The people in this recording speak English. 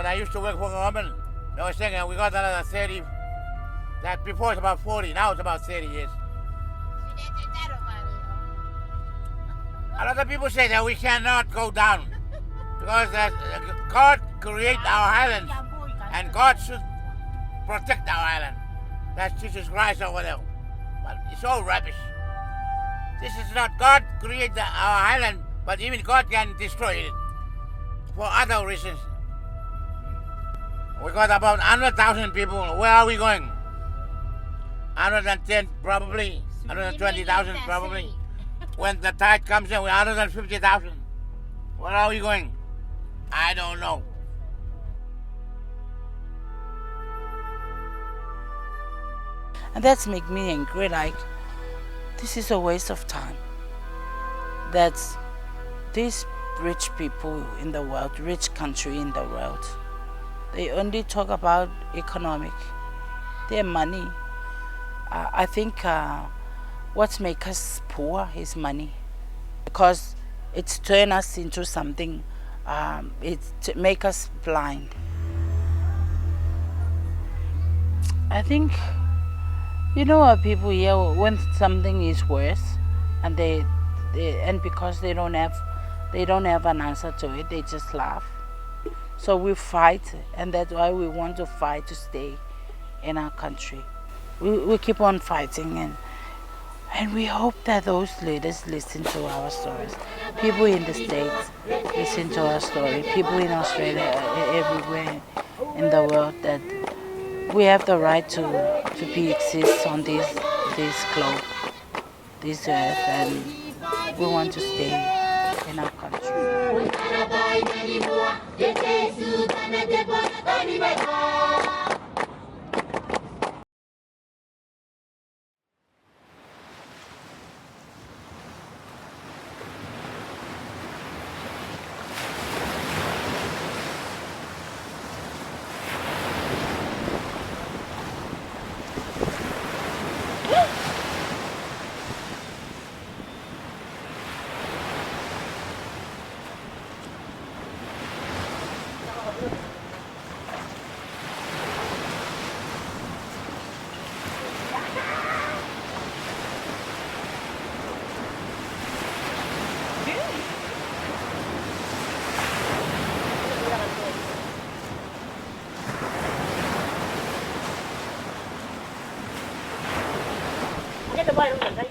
when I used to work for government, they were saying we got another 30. That before it's about 40, now it's about 30 years. A lot of people say that we cannot go down because God created our island and God should protect our island. That's Jesus Christ or whatever. But it's all rubbish. This is not God created our island, but even God can destroy it for other reasons. We got about 100,000 people. Where are we going? 110 probably, 120,000 probably. When the tide comes in, we're 150,000. Where are we going? I don't know. And that's make me angry, like, this is a waste of time. That's these rich people in the world, rich country in the world, they only talk about economic, their money. I think what makes us poor is money, because it's turned us into something, it makes us blind. I think, you know what people here, when something is worse, and and because they don't have an answer to it, they just laugh. So we fight, and that's why we want to fight to stay in our country. We keep on fighting, and we hope that those leaders listen to our stories. People in the States listen to our story. People in Australia, everywhere in the world, that we have the right to exist on this globe, this earth, and we want to stay in our country. DeBoer luôn đây.